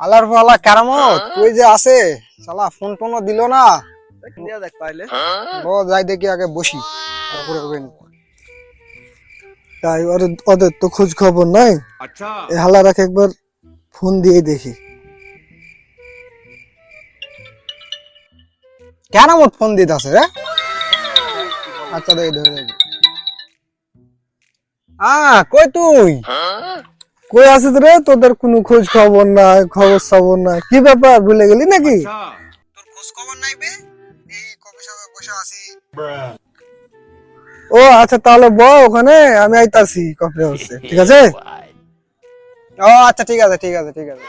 আলার ফালা কারামত কই যে আছে শালা ফোন টোনও দিল না। দেখ পাইলে যাই দেখি আগে বসি তারপরে হবেন। তাই ওদের তো খোঁজ খবর নাই। अच्छा এই হালারাকে একবার ফোন দিয়ে দেখি। কারামত ফোন দিতেছে রে। আচ্ছা দেখি ধরে দেখি। কই তুই? কই আছিস রে? তোদের কোনো খোঁজ খবর নাই, খবর সবর নাই, কি ব্যাপার ভুলে গেলি নাকি? अच्छा তোর খোঁজ খবর নাই বে? এই কবে সবে বসে আছি। ও আচ্ছা, তাহলে ওখানে আমি আইতাছি কফি হাউসে, ঠিক আছে? ও আচ্ছা ঠিক আছে ঠিক আছে ঠিক আছে।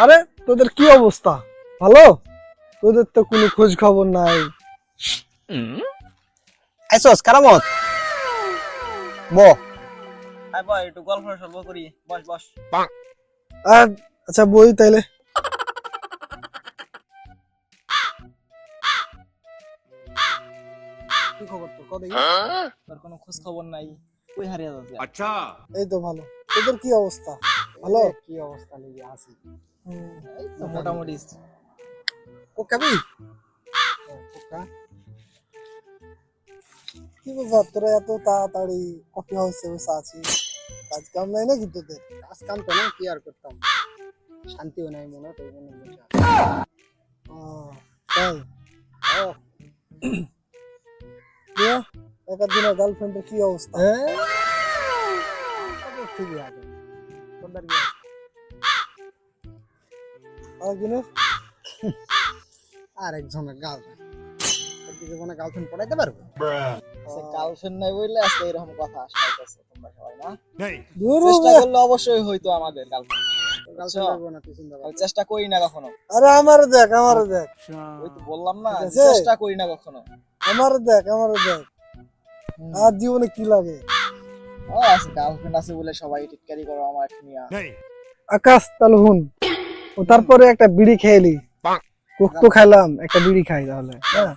আরে তোদের কি অবস্থা? ভালো? তোদের তো কোনো খোঁজ খবর নাই। আইসোস কারামত ব আই বয় একটু গল্প সল্প করি, বস বস। আর আচ্ছা বই তাইলে। কি খবর তোর? কত তোর কোনো খোঁজ খবর নাই, কই হারিয়ে যাচ্ছে? अच्छा এই তো ভালো। তোদের কি অবস্থা? ভালো? কি অবস্থা লেগে আছি। এই তো মোটামুটি। ও কবি কি ব্যাপার তোরা এত তাড়াতাড়ি কফি হাউসে বসে আছিস? কাজ কাম নাই নাকি তোদের? কাজ কাম তো না, কি আর করতাম, শান্তিও নাই মনে তো মনে বসে আছি। তাই ও দিয়া, একার দিনের গার্লফ্রেন্ডের কি অবস্থা? ঠিকই আছে। তোদের কি আর দিনের আর একজনের গার্লফ্রেন্ড, তোর কি জীবনে গার্লফ্রেন্ড পড়াইতে পারবে? সে গার্লফ্রেন্ড নাই বললে আজকে এরকম কথা আসাইতেছে তোমরা সবাই না। नहीं চেষ্টা করলে অবশ্যই হয়তো আমাদের গার্লফ্রেন্ড। গার্লফ্রেন্ড লাগবে না, তুই চিন্তা কর। চেষ্টা করি না কখনো। আরে আমারও দেখ, আমারও দেখ, ওই তো বললাম না, ঠিক আছে। চেষ্টা করি না কখনো। আমারও দেখ, আমারও দেখ। আর জীবনে কি লাগে? ও আছে গার্লফ্রেন্ড আছে বলে সবাই টিটকারি করো আমার নিয়া। नहीं আকাশ তাহলে হুন, ও তারপরে একটা বিড়ি খেয়েলি। কোক তো খাইলাম, একটা বিড়ি খাই তাহলে। হ্যাঁ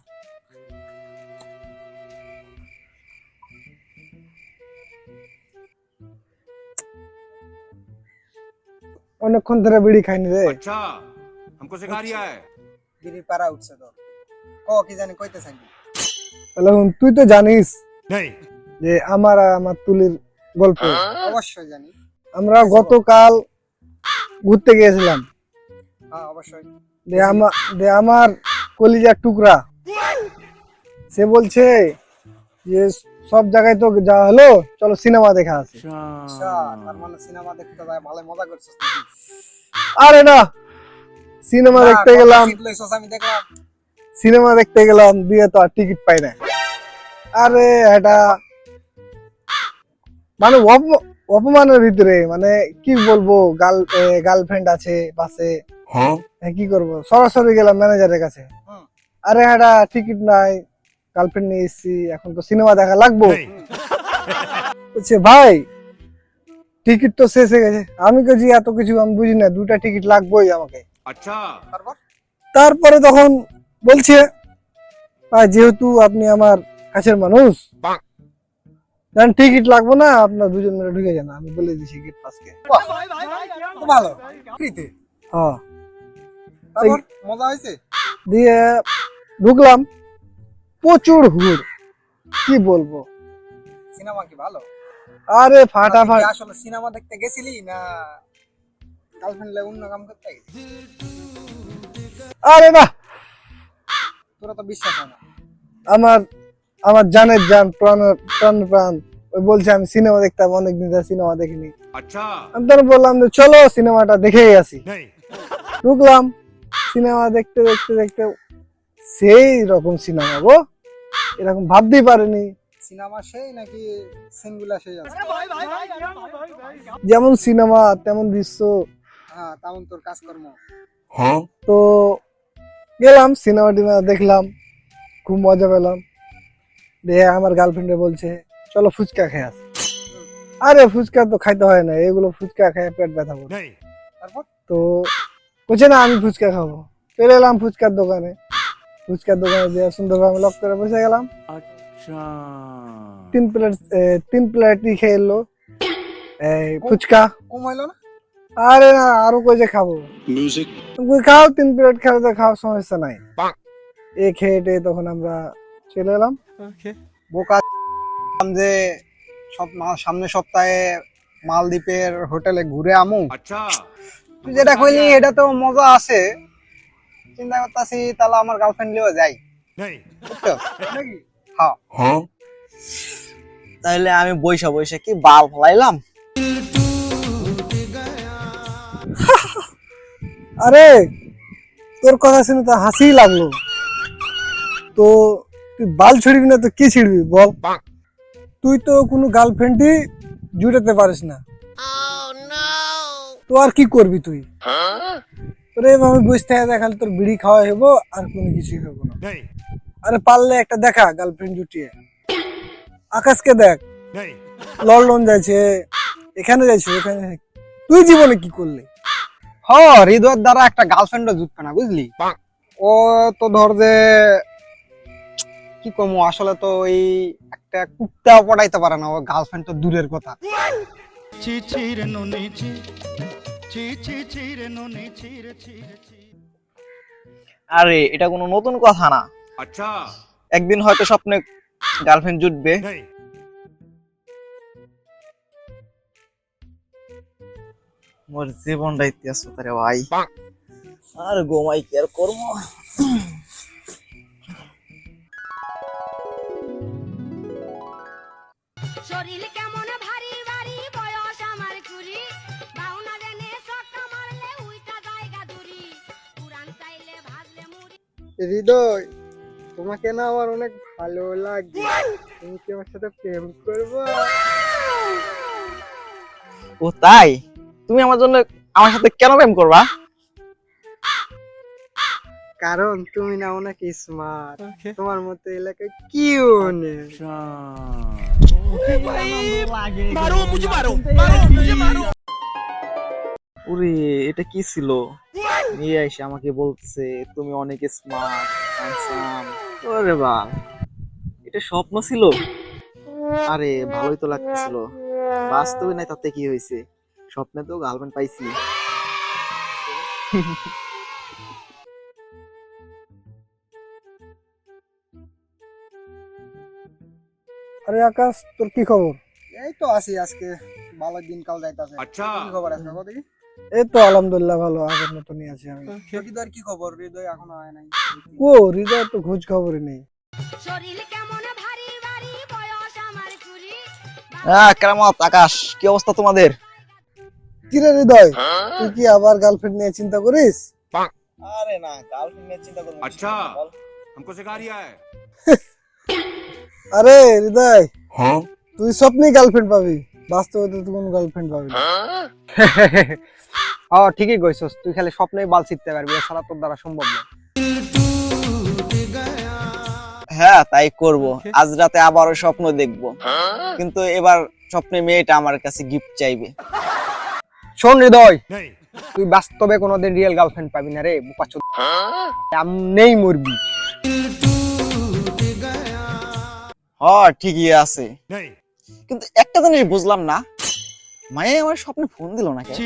অনেকক্ষণ ধরে বিড়ি খাইনি রে। अच्छा हमको सिखा रिया है গিরি পাড়া উঠছে তো, ক কি জানি কইতে চাই। তাহলে হুন, তুই তো জানিস नहीं যে আমার আর আমার তুলির গল্প। অবশ্যই জানি। আমরা গতকাল ঘুরতে গিয়েছিলাম। হ্যাঁ অবশ্যই। দে আমার কলিজার টুকরা সে বলছে যে সব জায়গায় তো যাওয়া হলো, চলো সিনেমা দেখা আসি। আচ্ছা তার মানে সিনেমা দেখতে যায়, ভালো মজা করছিস নাকি? আরে না, সিনেমা দেখতে গেলাম, আমি দেখলাম। সিনেমা দেখতে গেলাম দিয়ে তো আর টিকিট পাই না। আরে এটা মানে অপমানের ভিতরে, মানে কি বলবো, গার্লফ্রেন্ড আছে পাশে, কি করব, সরাসরি গেলাম ম্যানেজারের কাছে। হুম। আরে এটা টিকিট নাই, গার্লফ্রেন্ড নিয়ে এসেছি, এখন তো সিনেমা দেখা লাগবো। नहीं বলছে ভাই টিকিট তো শেষ হয়ে গেছে। আমি কেছি এত কিছু আমি বুঝি না, দুটা টিকিট লাগবেই আমাকে। अच्छा তারপর তারপরে তখন বলছে ভাই যেহেতু আপনি আমার কাছের মানুষ, জান টিকিট লাগবে না, আপনার দুজন মিলে ঢুকে যান, আমি বলে দিছি গেট পাসকে। তো ভালো ফ্রিতে। হ্যাঁ, তারপর মজা হয়েছে। দিয়ে ঢুকলাম, প্রচুর হুড়, কি বলবো। সিনেমা কি ভালো? আরে ফাটাফাট। তুই আসলে সিনেমা দেখতে গেছিলি না গার্লফ্রেন্ড লে অন্য কাম করতে গেছিলি? আরে না, তোরা তো বিশ্বাস হয় না। আমার আমার জানের জান, প্রাণ প্রাণ প্রাণ, ওই বলছে আমি সিনেমা দেখতাম, অনেকদিন ধরে সিনেমা দেখিনি। अच्छा আমি তখন বললাম যে চলো সিনেমাটা দেখেই আসি। नहीं ঢুকলাম, সিনেমা দেখতে দেখতে দেখতে সেই রকম সিনেমা গো, এরকম ভাবতেই পারিনি। সিনেমা সেই নাকি সিনগুলা সেই আছে? যেমন সিনেমা তেমন দৃশ্য। হ্যাঁ তেমন তোর কাজকর্ম। তো গেলাম সিনেমা টিনেমা দেখলাম, খুব মজা পেলাম। দিয়ে আমার গার্লফ্রেন্ডে বলছে চলো ফুচকা খেয়ে আসি। আরে ফুচকা তো খাইতে হয় না, এগুলো ফুচকা খেয়ে পেট ব্যথা করবে। नहीं তারপর তো বলছে না আমি ফুচকা খাবো। চলে এলাম ফুচকার দোকানে, ফুচকার দোকানে দিয়ে সুন্দরভাবে লক করে বসে গেলাম। अच्छा তিন প্লেটই খেয়ে এলো ফুচকা। কমাইলো না? আরে না, আরো কই যে খাবো। তুমি খাও, 3 প্লেট খেলে তো খাও, সমস্যা নাই। এ খেয়ে টেয়ে তখন আমরা চলে এলাম। বোকা যে সামনের সপ্তাহে মালদ্বীপের হোটেলে ঘুরে আমু। अच्छा তুই যেটা কইলি এটা তো মজা আছে, চিন্তা করতেছি তাহলে আমার গার্লফ্রেন্ড লিও যাই। नहीं বুঝছো নাকি? হ্যাঁ, তাহলে আমি বইসা বইসা কি বাল ফলাইলাম। আরে তোর কথা শুনে তো হাসি লাগলো। তো তুই বাল ছিড়বি না তো কি ছিড়বি বল? তুই তো কোনো গার্লফ্রেন্ডই জুটাতে পারিস না, তো আর কি করবি তুই? তোরে এভাবে বসতে দেখালে তোর বিড়ি খাওয়া হবো আর কোনো কিছুই হবো না। नहीं আরে পারলে একটা দেখা গার্লফ্রেন্ড জুটিয়ে। আকাশকে দেখ, नहीं লন্ডন যাচ্ছে, এখানে যাচ্ছে, ওখানে যাচ্ছে। তুই জীবনে কি করলি? হৃদয়ের দ্বারা একটা গার্লফ্রেন্ডও জুটবে না, বুঝলি? ও তো ধর যে কি কমু, আসলে তো ওই একটা কুত্তাও পটাইতে পারে না, ও গার্লফ্রেন্ড তো দূরের কথা। আরে এটা কোনো নতুন কথা না, अच्छा একদিন হয়তো স্বপ্নে গার্লফ্রেন্ড জুটবে। नहीं মোর জীবনটাই ইতিহাস তারে ভাই। আর গোমাই কি আর করবো। শরীর কেমন ভারী ভারী, বয়স আমার কুড়ি, বাউনা দেনে সক্কা মারলে উইটা জায়গা দূরি, পুরান চাইলে ভাজলে মুড়ি। হৃদয়, তোমাকে না আমার অনেক ভালো লাগে, তুমি কি আমার সাথে প্রেম করবে? ও তাই? তুমি আমার জন্য আমার সাথে কেন প্রেম করবা? কারণ তুমি না অনেক স্মার্ট, তোমার মতো এলাকায় কেউ নেই। ওরে এটা কি ছিল? নিয়ে এসে আমাকে বলছে তুমি অনেক স্মার্ট হ্যান্ডসাম। ওরে বাল, এটা স্বপ্ন ছিল? আরে ভালোই তো লাগতেছিল, বাস্তবে নাই তাতে কি হয়েছে, স্বপ্নে তো গার্লফ্রেন্ড পাইছি। আরে আকাশ, তোর কি খবর? এই তো আছি, আজকে ভালো দিনকাল যাইতাছে। अच्छा কি খবর আছে কও দেখি? এই তো আলহামদুলিল্লাহ ভালো, আগের মতনই আছি আমি। হৃদয়ের কি খবর? হৃদয় এখনো হয় নাই। ও হৃদয় তো খোঁজ খবরই নেই। শরীর কেমন ভারী ভারী, বয়স আমার কুড়ি। হ্যাঁ কেরামত, আকাশ কি অবস্থা তোমাদের? কিরে হৃদয়, তুই কি আবার গার্লফ্রেন্ড নিয়ে চিন্তা করিস? আরে না, গার্লফ্রেন্ড নিয়ে চিন্তা করব। अच्छा हमको सिखा रिया है আরে হৃদয়, তুই স্বপ্নে গার্লফ্রেন্ড পাবি, বাস্তবে তো তুই কোনো গার্লফ্রেন্ড পাবি না। ঠিকই কইছস, তুই খালি স্বপ্নেই বাল ছিটতে পারবি, এছাড়া তোর দ্বারা সম্ভব না। হ্যাঁ তাই করব, আজ রাতে আবারও স্বপ্ন দেখব, কিন্তু এবার স্বপ্নে মেয়েটা আমার কাছে গিফট চাইবে। শোন হৃদয়, नहीं তুই বাস্তবে কোনোদিন রিয়েল গার্লফ্রেন্ড পাবি না রে, বোকাচোদ। নেই মরবি। হ্যাঁ ঠিকই আছে, नहीं কিন্তু একটা জিনিস বুঝলাম না, মায়ে আমার স্বপ্নে ফোন দিল না কেন?